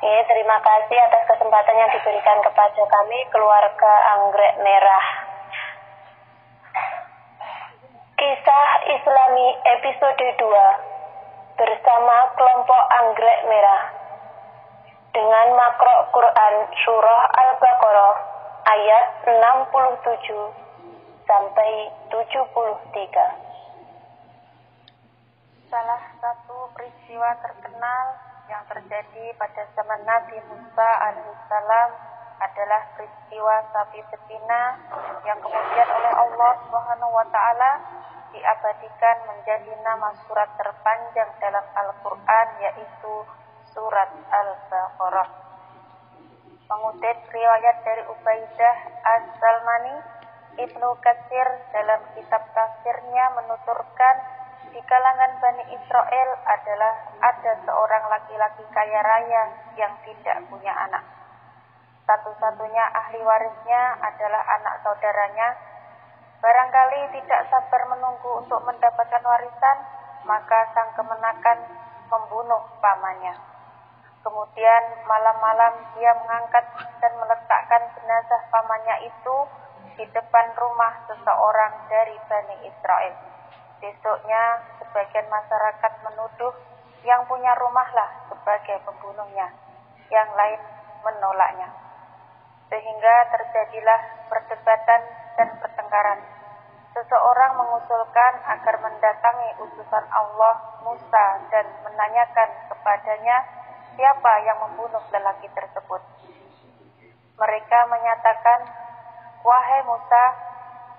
Terima kasih atas kesempatan yang diberikan kepada kami, keluarga Anggrek Merah. Kisah Islami episode 2 bersama kelompok Anggrek Merah dengan makro Quran Surah Al-Baqarah ayat 67 sampai 73. Salah satu peristiwa terkenal yang terjadi pada zaman Nabi Musa alaihissalam adalah peristiwa sapi betina yang kemudian oleh Allah Subhanahu wa taala diabadikan menjadi nama surat terpanjang dalam Al-Qur'an, yaitu surat Al-Baqarah. Mengutip riwayat dari Ubaidah As-Salmani, Ibnu Katsir dalam kitab tafsirnya menuturkan di kalangan Bani Israel ada seorang laki-laki kaya raya yang tidak punya anak. Satu-satunya ahli warisnya adalah anak saudaranya. Barangkali tidak sabar menunggu untuk mendapatkan warisan, maka sang kemenakan membunuh pamannya. Kemudian malam-malam dia mengangkat dan meletakkan jenazah pamannya itu di depan rumah seseorang dari Bani Israel. Besoknya sebagian masyarakat menuduh yang punya rumahlah sebagai pembunuhnya, yang lain menolaknya. Sehingga terjadilah perdebatan dan pertengkaran. Seseorang mengusulkan agar mendatangi utusan Allah Musa dan menanyakan kepadanya siapa yang membunuh lelaki tersebut. Mereka menyatakan, "Wahai Musa,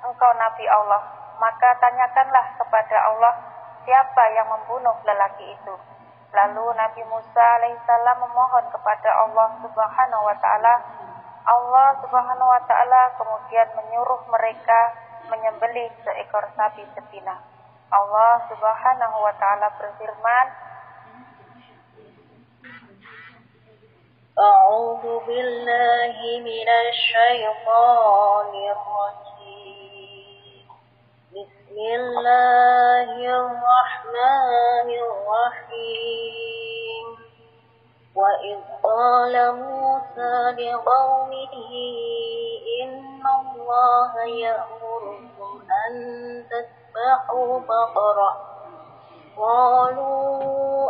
engkau Nabi Allah, maka tanyakanlah kepada Allah siapa yang membunuh lelaki itu." Lalu Nabi Musa alaihissalam memohon kepada Allah Subhanahu wa taala. Allah Subhanahu wa taala kemudian menyuruh mereka menyembelih seekor sapi betina. Allah Subhanahu wa taala berfirman, "A'udzu billahi minasy syaithanir rajim. Bismillahirrahmanirrahim. Wa idh qala Musa liqaumihi innallaha ya'murukum an tasbahu baqarah. Qalu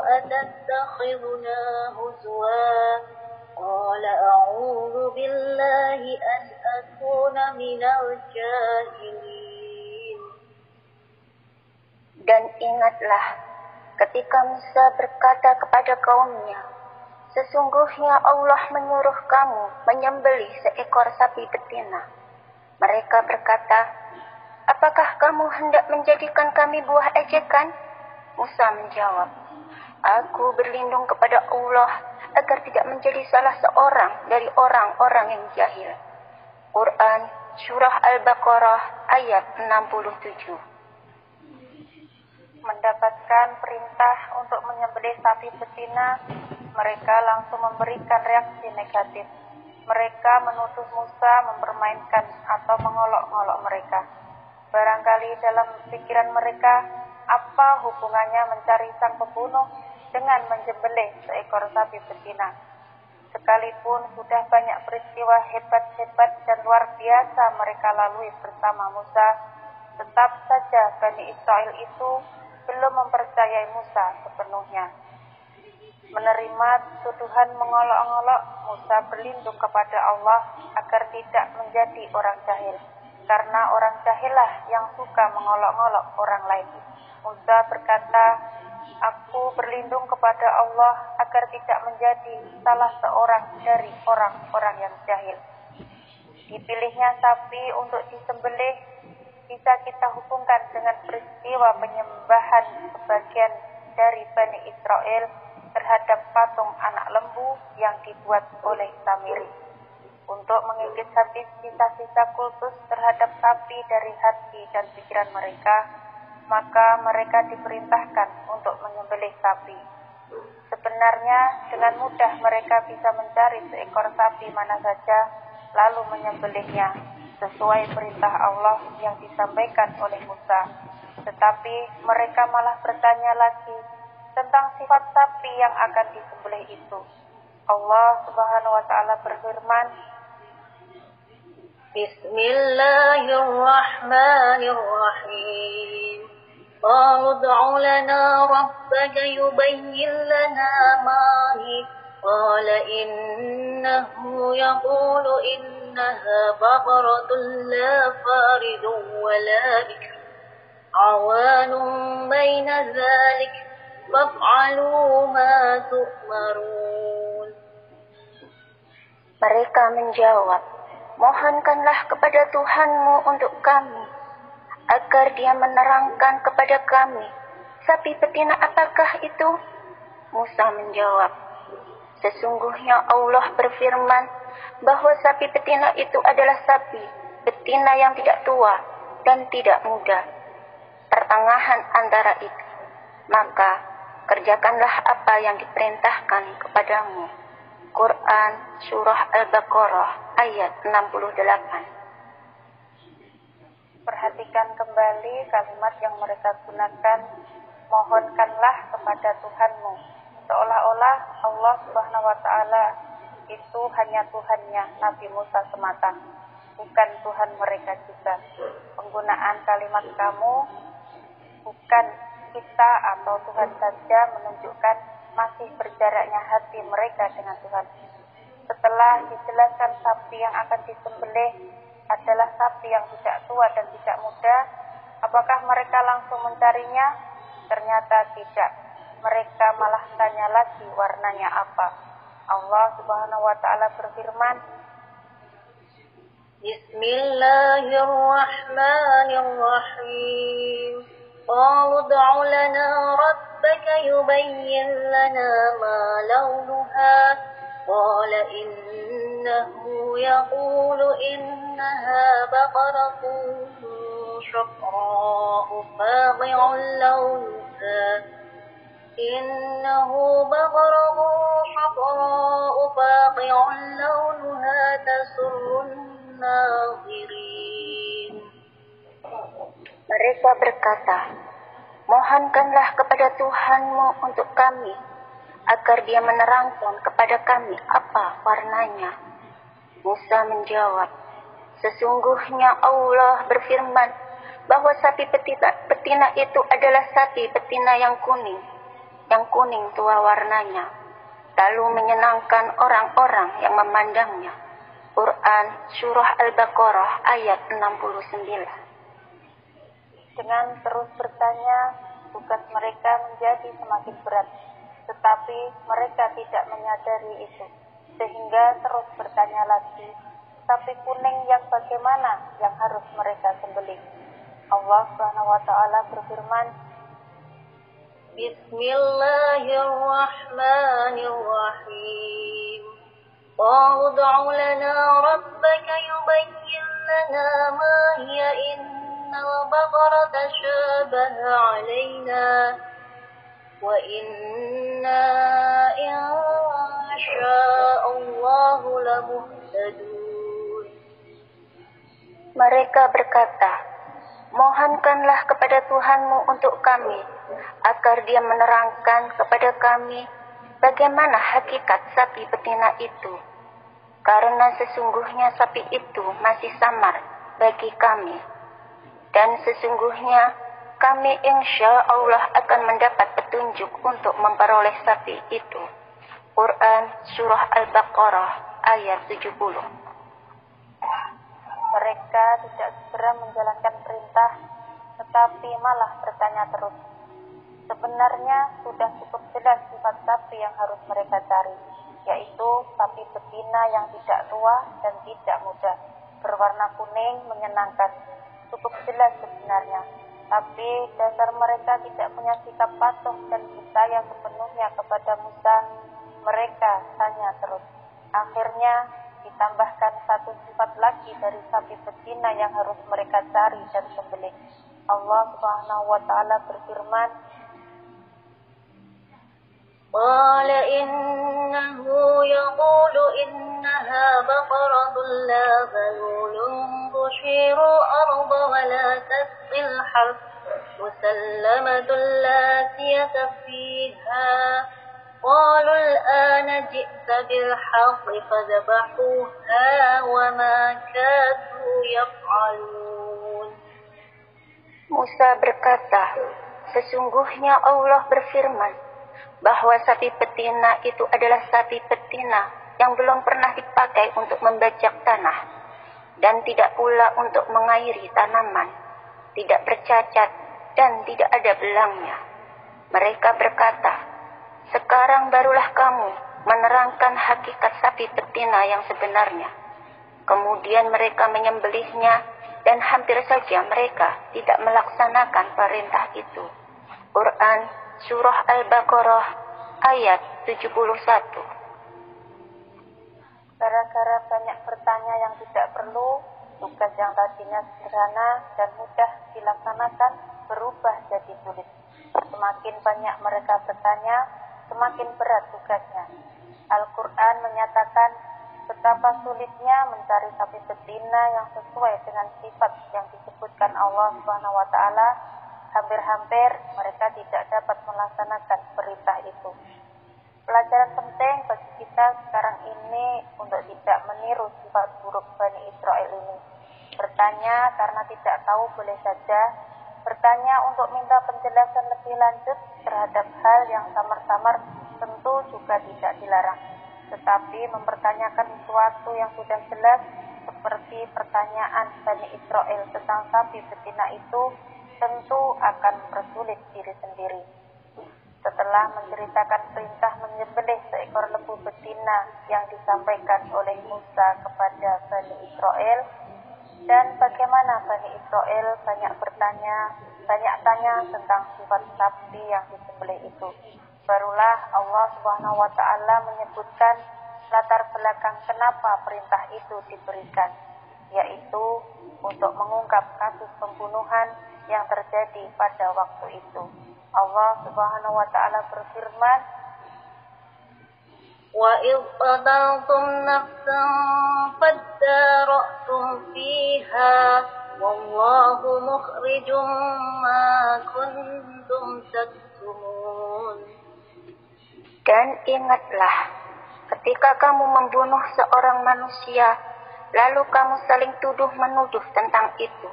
atattakhiduna huzwa. Qala a'udzu billahi an akuna minal jahilin." Dan ingatlah ketika Musa berkata kepada kaumnya, "Sesungguhnya Allah menyuruh kamu menyembelih seekor sapi betina." Mereka berkata, "Apakah kamu hendak menjadikan kami buah ejekan?" Musa menjawab, "Aku berlindung kepada Allah agar tidak menjadi salah seorang dari orang-orang yang jahil." Quran Surah Al-Baqarah ayat 67. Mendapatkan perintah untuk menyembelih sapi betina, mereka langsung memberikan reaksi negatif. Mereka menuduh Musa mempermainkan atau mengolok-olok mereka. Barangkali dalam pikiran mereka, apa hubungannya mencari sang pembunuh dengan menyembelih seekor sapi betina? Sekalipun sudah banyak peristiwa hebat-hebat dan luar biasa mereka lalui bersama Musa, tetap saja Bani Israel itu belum mempercayai Musa sepenuhnya. Menerima tuduhan mengolok-olok, Musa berlindung kepada Allah agar tidak menjadi orang jahil, karena orang jahillah yang suka mengolok-olok orang lain. Musa berkata, "Aku berlindung kepada Allah agar tidak menjadi salah seorang dari orang-orang yang jahil." Dipilihnya sapi untuk disembelih bisa kita hubungkan dengan peristiwa penyembahan sebagian dari Bani Israel terhadap patung anak lembu yang dibuat oleh Samiri. Untuk mengikis habis sisa-sisa kultus terhadap sapi dari hati dan pikiran mereka, maka mereka diperintahkan untuk menyembelih sapi. Sebenarnya dengan mudah mereka bisa mencari seekor sapi mana saja lalu menyembelihnya sesuai perintah Allah yang disampaikan oleh Musa. Tetapi mereka malah bertanya lagi tentang sifat sapi yang akan disembelih itu. Allah Subhanahu wa taala berfirman, Bismillahirrahmanirrahim. Qalu ud'u lana rabbaka yubayyin lana ma hi. Qala innahu yaqulu innaha baqaratun la faridun wa la bikr. Awanun baina dhalik. Faf'alu ma tu'marun. Mereka menjawab, mohonkanlah kepada Tuhanmu untuk kami, agar dia menerangkan kepada kami, sapi betina apakah itu? Musa menjawab, sesungguhnya Allah berfirman bahwa sapi betina itu adalah sapi betina yang tidak tua dan tidak muda, pertengahan antara itu. Maka kerjakanlah apa yang diperintahkan kepadamu. Quran Surah Al-Baqarah ayat 68. Perhatikan kembali kalimat yang mereka gunakan, mohonkanlah kepada Tuhanmu. Seolah-olah Allah Subhanahu wa taala itu hanya Tuhannya Nabi Musa semata, bukan Tuhan mereka juga. Penggunaan kalimat kamu bukan kita atau Tuhan saja menunjukkan masih berjaraknya hati mereka dengan Tuhan. Setelah dijelaskan sapi yang akan disembelih adalah sapi yang tidak tua dan tidak muda, apakah mereka langsung mencarinya? Ternyata tidak. Mereka malah tanya lagi warnanya apa. Allah Subhanahu wa taala berfirman, Bismillahirrahmanirrahim. Qalu ud'u lana rabbaka yubayyin lana ma launuha. Qala innahu yaqulu innaha baqaratun shukra'u faqi'un launuha. Innahu baqaratun shukra'u faqi'un launuha tasurrun nazirin. Mereka berkata, mohonkanlah kepada Tuhanmu untuk kami, agar dia menerangkan kepada kami apa warnanya. Musa menjawab, sesungguhnya Allah berfirman bahwa sapi betina itu adalah sapi betina yang kuning tua warnanya, lalu menyenangkan orang-orang yang memandangnya. Quran Surah Al-Baqarah ayat 69. dengan terus bertanya, tugas mereka menjadi semakin berat, tetapi mereka tidak menyadari itu, sehingga terus bertanya lagi, sapi kuning yang bagaimana yang harus mereka sembelih? Allah Subhanahu wa taala berfirman, Bismillahirrahmanirrahim. Qalu ud'u lana rabbaka yubayyin lana ma hiya innal baqarata shabaha 'alaina wa inna insya'allahu lamuhtadun. Mereka berkata, mohonkanlah kepada Tuhanmu untuk kami, agar dia menerangkan kepada kami bagaimana hakikat sapi betina itu. Karena sesungguhnya sapi itu masih samar bagi kami. Dan sesungguhnya kami insya Allah akan mendapat petunjuk untuk memperoleh sapi itu. Quran Surah Al-Baqarah ayat 70. mereka tidak segera menjalankan perintah, tetapi malah bertanya terus. Sebenarnya sudah cukup jelas sifat sapi yang harus mereka cari, yaitu sapi betina yang tidak tua dan tidak muda, berwarna kuning menyenangkan. Cukup jelas sebenarnya, tapi dasar mereka tidak punya sikap patuh dan percaya sepenuhnya kepada Musa. Mereka tanya terus. Akhirnya ditambahkan satu sifat lagi dari sapi betina yang harus mereka cari dan sembelih. Allah Subhanahu wa taala berfirman, Qala innahu yaqulu innaha baqaratun la dhalulun tushiru arda wa la tasqil harth musallamatun la siyata fiha قالوا الآن جئت بالحق فذبحوها وما كادوا يفعلون. Musa berkata, sesungguhnya Allah berfirman bahwa sapi betina itu adalah sapi betina yang belum pernah dipakai untuk membajak tanah dan tidak pula untuk mengairi tanaman, tidak bercacat dan tidak ada belangnya. Mereka berkata, sekarang barulah kamu menerangkan hakikat sapi betina yang sebenarnya. Kemudian mereka menyembelihnya dan hampir saja mereka tidak melaksanakan perintah itu. Quran Surah Al-Baqarah ayat 71. Gara-gara banyak bertanya yang tidak perlu, tugas yang tadinya sederhana dan mudah dilaksanakan berubah jadi sulit. Semakin banyak mereka bertanya, semakin berat tugasnya. Al-Quran menyatakan betapa sulitnya mencari sapi betina yang sesuai dengan sifat yang disebutkan Allah SWT. Hampir-hampir mereka tidak dapat melaksanakan perintah itu. Pelajaran penting bagi kita sekarang ini untuk tidak meniru sifat buruk Bani Israel ini. Bertanya karena tidak tahu boleh saja. Bertanya untuk minta penjelasan lebih lanjut terhadap hal yang samar-samar tentu juga tidak dilarang. Tetapi mempertanyakan sesuatu yang sudah jelas seperti pertanyaan Bani Israel tentang sapi betina itu tentu akan mempersulit diri sendiri. Setelah menceritakan perintah menyembelih seekor lembu betina yang disampaikan oleh Musa kepada Bani Israel, dan bagaimana Bani Israel banyak tanya tentang sifat sapi yang disembelih itu, barulah Allah Subhanahu wa Ta'ala menyebutkan latar belakang kenapa perintah itu diberikan, yaitu untuk mengungkap kasus pembunuhan yang terjadi pada waktu itu. Allah Subhanahu wa Ta'ala berfirman, وَإِذْ قَتَلْتُمْ نَفْسًا فَادَّارَأْتُمْ فِيهَا وَاللَّهُ مُخْرِجٌ مَا كُنْتُمْ تَكْتُمُونَ. Dan ingatlah, ketika kamu membunuh seorang manusia, lalu kamu saling tuduh-menuduh tentang itu,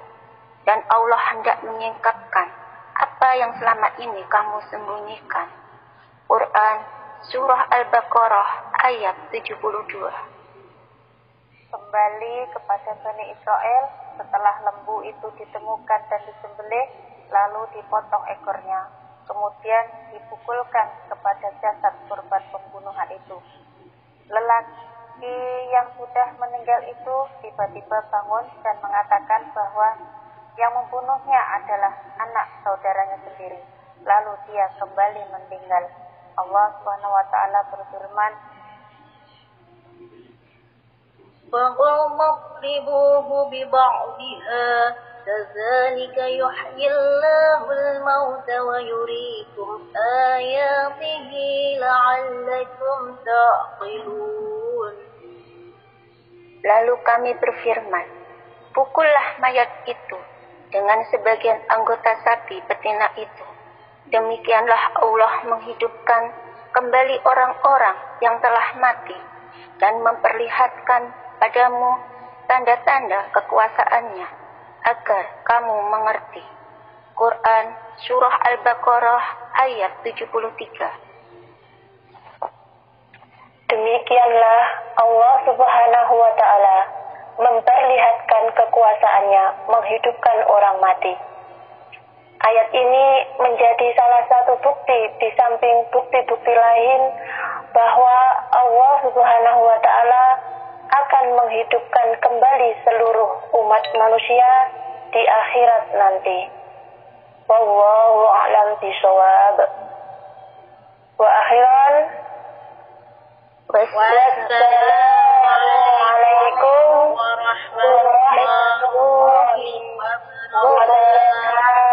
dan Allah hendak menyingkapkan apa yang selama ini kamu sembunyikan. Quran Surah Al-Baqarah ayat 72. Kembali kepada Bani Israel, setelah lembu itu ditemukan dan disembelih, lalu dipotong ekornya, kemudian dipukulkan kepada jasad korban pembunuhan itu. Lelaki yang sudah meninggal itu tiba-tiba bangun dan mengatakan bahwa yang membunuhnya adalah anak saudaranya sendiri. Lalu dia kembali meninggal. Allah Subhanahu wa Ta'ala berfirman, فَاضْرِبُوهُ بِبَعْضِهَا كَذَلِكَ يُحْيِي اللَّهُ الْمَوْتَ وَيُرِيكُمْ آيَاتِهِ لَعَلَّكُمْ تَعْقِلُونَ. Lalu kami berfirman, pukullah mayat itu dengan sebagian anggota sapi betina itu. Demikianlah Allah menghidupkan kembali orang-orang yang telah mati dan memperlihatkan padamu tanda-tanda kekuasaannya agar kamu mengerti. Quran Surah Al-Baqarah ayat 73. Demikianlah Allah Subhanahu wa Ta'ala memperlihatkan kekuasaannya menghidupkan orang mati. Ayat ini menjadi salah satu bukti di samping bukti-bukti lain bahwa Allah Subhanahu wa Ta'ala akan menghidupkan kembali seluruh umat manusia di akhirat nanti. Wallahu a'lam bishawab. Wa akhiran, wassalamualaikum warahmatullahi wabarakatuh.